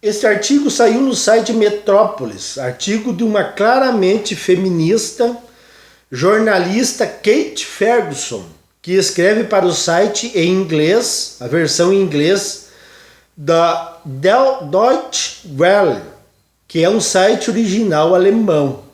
Esse artigo saiu no site Metrópolis, artigo de uma claramente feminista, jornalista Kate Ferguson, que escreve para o site em inglês, a versão em inglês da Deutsche Welle, que é um site original alemão.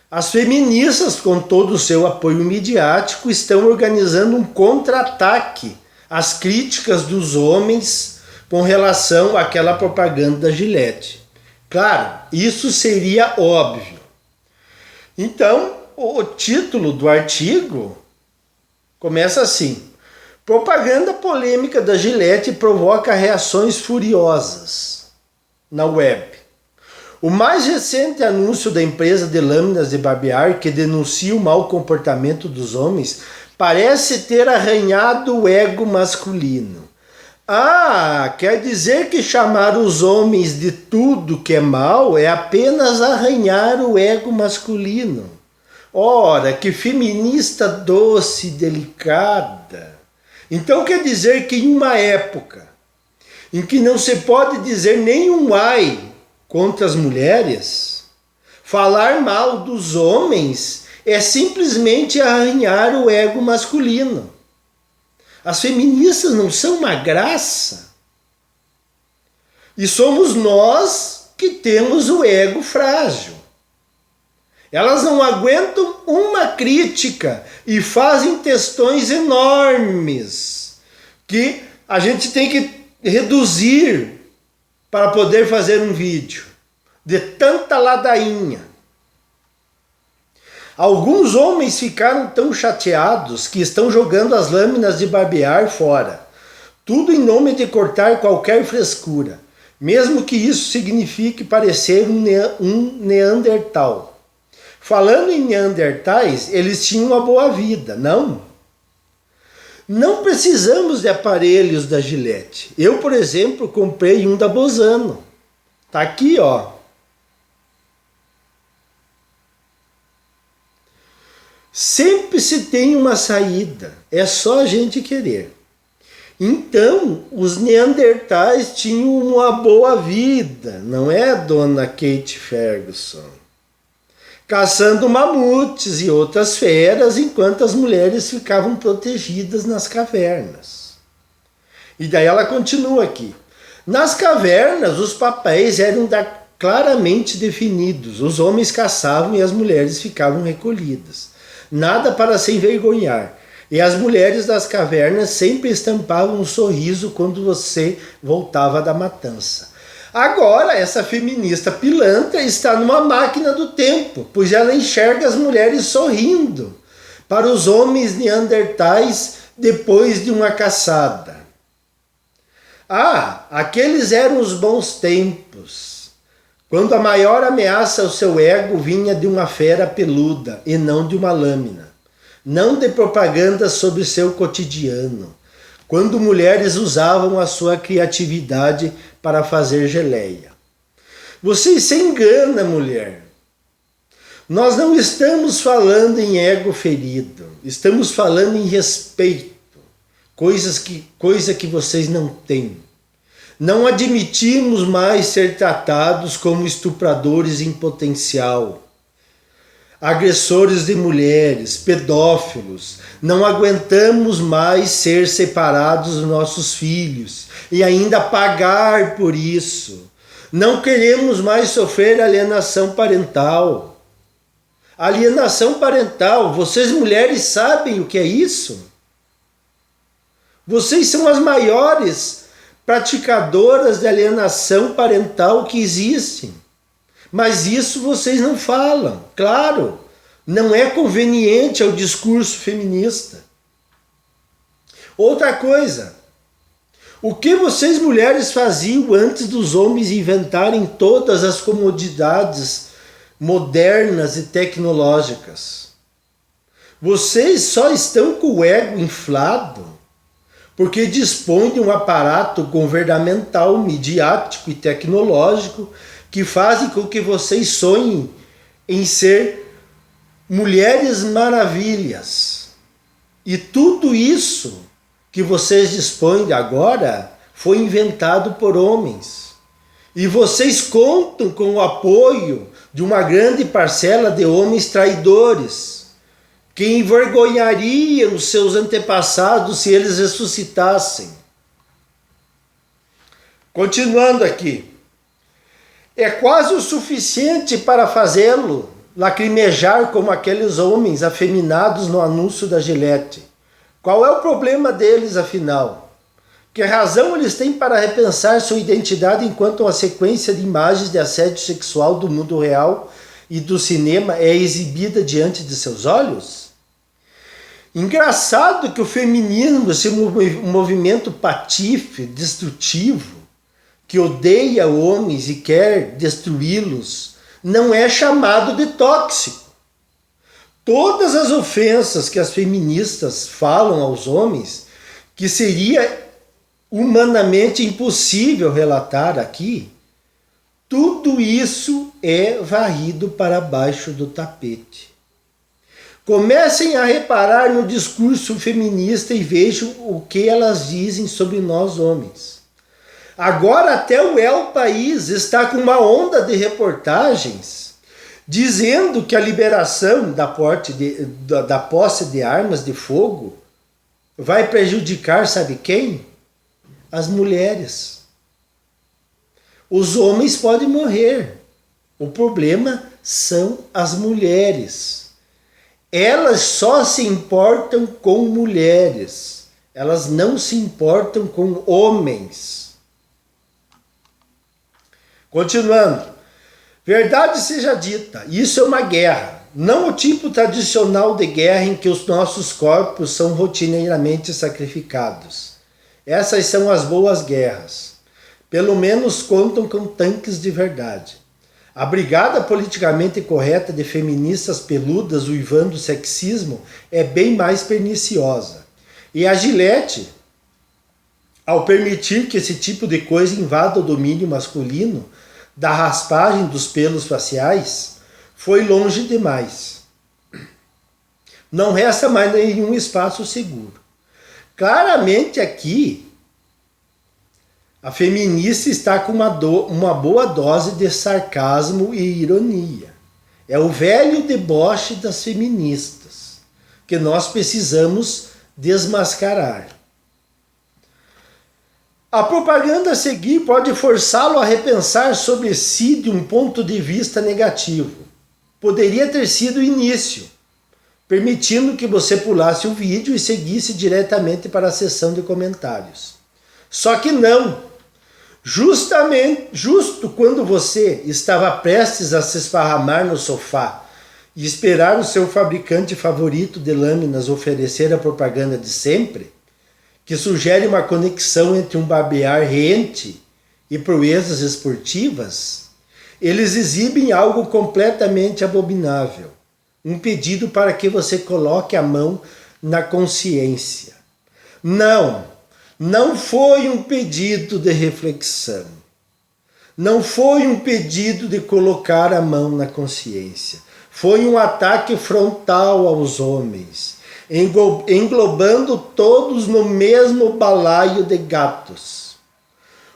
As feministas, com todo o seu apoio midiático, estão organizando um contra-ataque às críticas dos homens com relação àquela propaganda da Gillette. Claro, isso seria óbvio. Então, o título do artigo começa assim: propaganda polêmica da Gillette provoca reações furiosas na web. O mais recente anúncio da empresa de lâminas de barbear, que denuncia o mau comportamento dos homens, parece ter arranhado o ego masculino. Ah, quer dizer que chamar os homens de tudo que é mal é apenas arranhar o ego masculino. Ora, que feminista doce e delicada. Então quer dizer que em uma época em que não se pode dizer nenhum ai contra as mulheres, falar mal dos homens é simplesmente arranhar o ego masculino. As feministas não são uma graça. E somos nós que temos o ego frágil. Elas não aguentam uma crítica e fazem textões enormes que a gente tem que reduzir para poder fazer um vídeo, de tanta ladainha. Alguns homens ficaram tão chateados que estão jogando as lâminas de barbear fora. Tudo em nome de cortar qualquer frescura, mesmo que isso signifique parecer um Neandertal. Falando em Neandertais, eles tinham uma boa vida, não? Não precisamos de aparelhos da Gillette. Eu, por exemplo, comprei um da Bosano. Tá aqui, ó. Sempre se tem uma saída. É só a gente querer. Então, os Neandertais tinham uma boa vida, não é, dona Kate Ferguson? Caçando mamutes e outras feras, enquanto as mulheres ficavam protegidas nas cavernas. E daí ela continua aqui. Nas cavernas, os papéis eram claramente definidos. Os homens caçavam e as mulheres ficavam recolhidas. Nada para se envergonhar. E as mulheres das cavernas sempre estampavam um sorriso quando você voltava da matança. Agora, essa feminista pilantra está numa máquina do tempo, pois ela enxerga as mulheres sorrindo para os homens neandertais depois de uma caçada. Ah, aqueles eram os bons tempos, quando a maior ameaça ao seu ego vinha de uma fera peluda e não de uma lâmina, não de propaganda sobre seu cotidiano, quando mulheres usavam a sua criatividade para fazer geleia. Você se engana, mulher. Nós não estamos falando em ego ferido, estamos falando em respeito, coisa que vocês não têm. Não admitimos mais ser tratados como estupradores em potencial, agressores de mulheres, pedófilos. Não aguentamos mais ser separados dos nossos filhos e ainda pagar por isso. Não queremos mais sofrer alienação parental. Alienação parental, vocês mulheres sabem o que é isso? Vocês são as maiores praticadoras de alienação parental que existem. Mas isso vocês não falam, claro, não é conveniente ao discurso feminista. Outra coisa, o que vocês mulheres faziam antes dos homens inventarem todas as comodidades modernas e tecnológicas? Vocês só estão com o ego inflado porque dispõem de um aparato governamental, midiático e tecnológico que fazem com que vocês sonhem em ser mulheres maravilhas. E tudo isso que vocês dispõem agora foi inventado por homens. E vocês contam com o apoio de uma grande parcela de homens traidores, que envergonhariam os seus antepassados se eles ressuscitassem. Continuando aqui. É quase o suficiente para fazê-lo lacrimejar como aqueles homens afeminados no anúncio da Gillette. Qual é o problema deles, afinal? Que razão eles têm para repensar sua identidade enquanto uma sequência de imagens de assédio sexual do mundo real e do cinema é exibida diante de seus olhos? Engraçado que o feminismo, esse movimento patife, destrutivo, que odeia homens e quer destruí-los, não é chamado de tóxico. Todas as ofensas que as feministas falam aos homens, que seria humanamente impossível relatar aqui, tudo isso é varrido para baixo do tapete. Comecem a reparar no discurso feminista e vejam o que elas dizem sobre nós homens. Agora até o El País está com uma onda de reportagens dizendo que a liberação da posse de armas de fogo vai prejudicar, sabe quem? As mulheres. Os homens podem morrer. O problema são as mulheres. Elas só se importam com mulheres. Elas não se importam com homens. Continuando. Verdade seja dita, isso é uma guerra. Não o tipo tradicional de guerra em que os nossos corpos são rotineiramente sacrificados. Essas são as boas guerras. Pelo menos contam com tanques de verdade. A brigada politicamente correta de feministas peludas uivando sexismo é bem mais perniciosa. E a Gillette, ao permitir que esse tipo de coisa invada o domínio masculino, da raspagem dos pelos faciais, foi longe demais. Não resta mais nenhum espaço seguro. Claramente aqui, a feminista está com uma boa dose de sarcasmo e ironia. É o velho deboche das feministas, que nós precisamos desmascarar. A propaganda a seguir pode forçá-lo a repensar sobre si de um ponto de vista negativo. Poderia ter sido o início, permitindo que você pulasse o vídeo e seguisse diretamente para a seção de comentários. Só que não. Justo quando você estava prestes a se esparramar no sofá e esperar o seu fabricante favorito de lâminas oferecer a propaganda de sempre, que sugere uma conexão entre um barbear rente e proezas esportivas, eles exibem algo completamente abominável. Um pedido para que você coloque a mão na consciência. Não foi um pedido de reflexão. Não foi um pedido de colocar a mão na consciência. Foi um ataque frontal aos homens, englobando todos no mesmo balaio de gatos.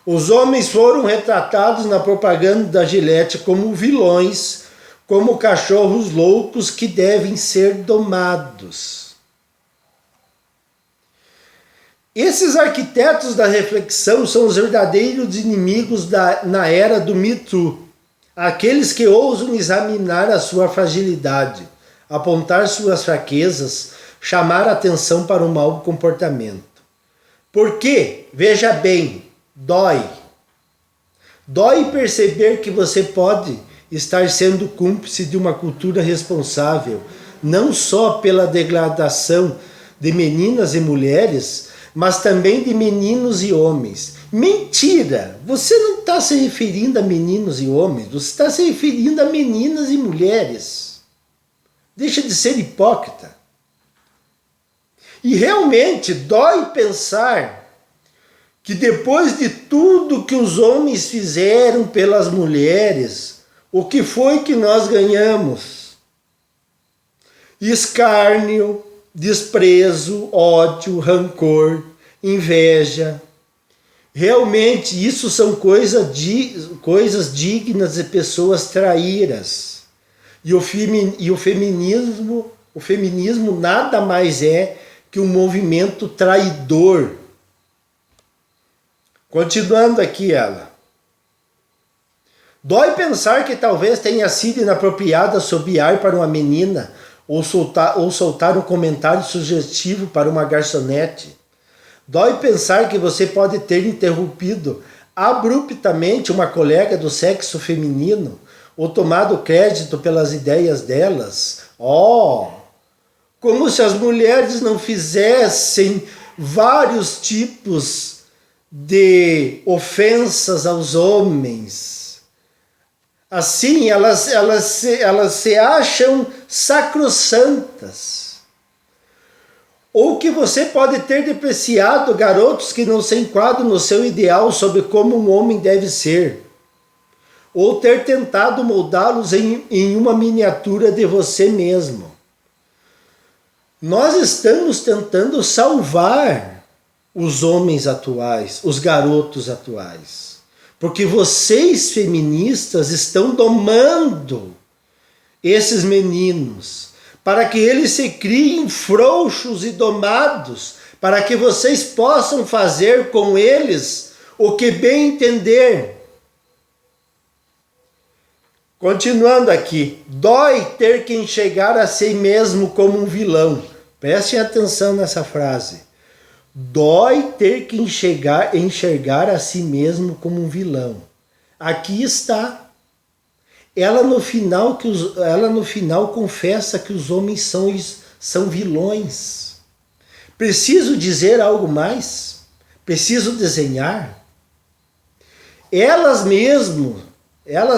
Os homens foram retratados na propaganda da Gillette como vilões, como cachorros loucos que devem ser domados. Esses arquitetos da reflexão são os verdadeiros inimigos na era do Me Too, aqueles que ousam examinar a sua fragilidade, apontar suas fraquezas, chamar a atenção para o mau comportamento. Porque, veja bem, dói. Dói perceber que você pode estar sendo cúmplice de uma cultura responsável, não só pela degradação de meninas e mulheres, mas também de meninos e homens. Mentira! Você não está se referindo a meninos e homens, você está se referindo a meninas e mulheres. Deixa de ser hipócrita. E realmente dói pensar que depois de tudo que os homens fizeram pelas mulheres, o que foi que nós ganhamos? Escárnio, desprezo, ódio, rancor, inveja. Realmente, isso são coisas dignas de pessoas traíras. E o feminismo nada mais é que um movimento traidor. Continuando aqui ela. Dói pensar que talvez tenha sido inapropriado assobiar para uma menina ou soltar um comentário sugestivo para uma garçonete. Dói pensar que você pode ter interrompido abruptamente uma colega do sexo feminino ou tomado crédito pelas ideias delas. Oh, como se as mulheres não fizessem vários tipos de ofensas aos homens. Assim, elas se acham sacrossantas. Ou que você pode ter depreciado garotos que não se enquadram no seu ideal sobre como um homem deve ser. Ou ter tentado moldá-los em uma miniatura de você mesmo. Nós estamos tentando salvar os homens atuais, os garotos atuais. Porque vocês, feministas, estão domando esses meninos para que eles se criem frouxos e domados, para que vocês possam fazer com eles o que bem entender. Continuando aqui, dói ter que enxergar a si mesmo como um vilão. Prestem atenção nessa frase. Dói ter que enxergar a si mesmo como um vilão. Aqui está. Ela no final confessa que os homens são vilões. Preciso dizer algo mais? Preciso desenhar? Elas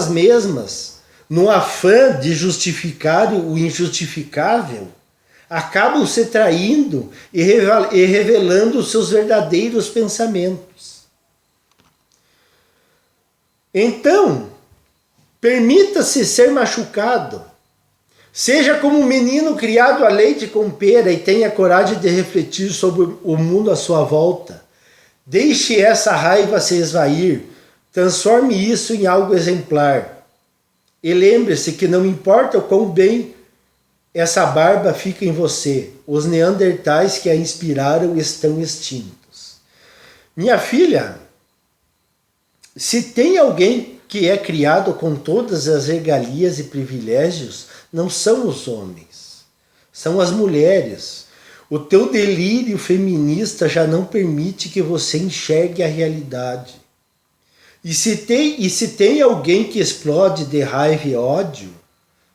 mesmas, no afã de justificar o injustificável, acabam se traindo e revelando os seus verdadeiros pensamentos. Então, permita-se ser machucado. Seja como um menino criado a leite com pera e tenha coragem de refletir sobre o mundo à sua volta. Deixe essa raiva se esvair. Transforme isso em algo exemplar. E lembre-se que não importa o quão bem essa barba fica em você, os neandertais que a inspiraram estão extintos. Minha filha, se tem alguém que é criado com todas as regalias e privilégios, não são os homens, são as mulheres. O teu delírio feminista já não permite que você enxergue a realidade. E se tem alguém que explode de raiva e ódio,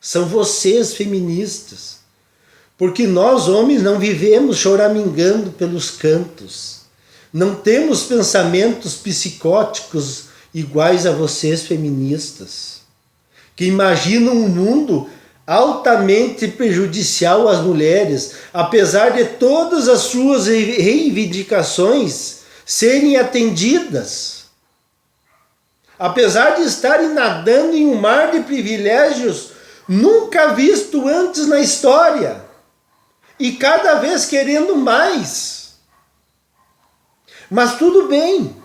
são vocês, feministas. Porque nós, homens, não vivemos choramingando pelos cantos. Não temos pensamentos psicóticos iguais a vocês, feministas, que imaginam um mundo altamente prejudicial às mulheres, apesar de todas as suas reivindicações serem atendidas. Apesar de estarem nadando em um mar de privilégios nunca visto antes na história, e cada vez querendo mais. Mas tudo bem.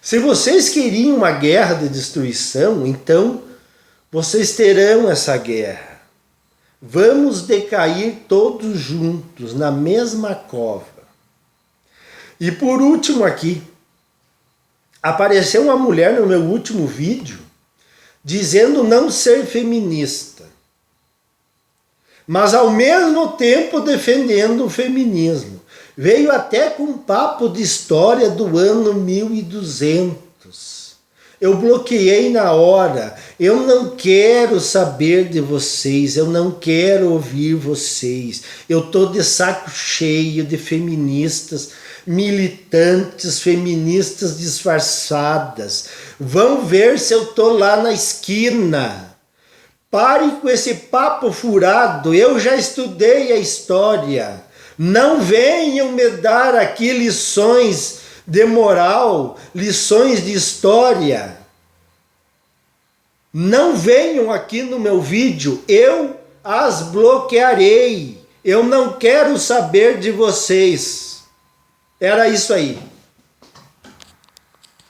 Se vocês queriam uma guerra de destruição, então vocês terão essa guerra. Vamos decair todos juntos na mesma cova. E por último aqui, apareceu uma mulher no meu último vídeo dizendo não ser feminista, mas ao mesmo tempo defendendo o feminismo. Veio até com um papo de história do ano 1200. Eu bloqueei na hora. Eu não quero saber de vocês, eu não quero ouvir vocês. Eu estou de saco cheio de feministas militantes, feministas disfarçadas. Vão ver se eu tô lá na esquina. Pare com esse papo furado, eu já estudei a história. Não venham me dar aqui lições de moral, lições de história. Não venham aqui no meu vídeo, eu as bloquearei. Eu não quero saber de vocês. Era isso aí.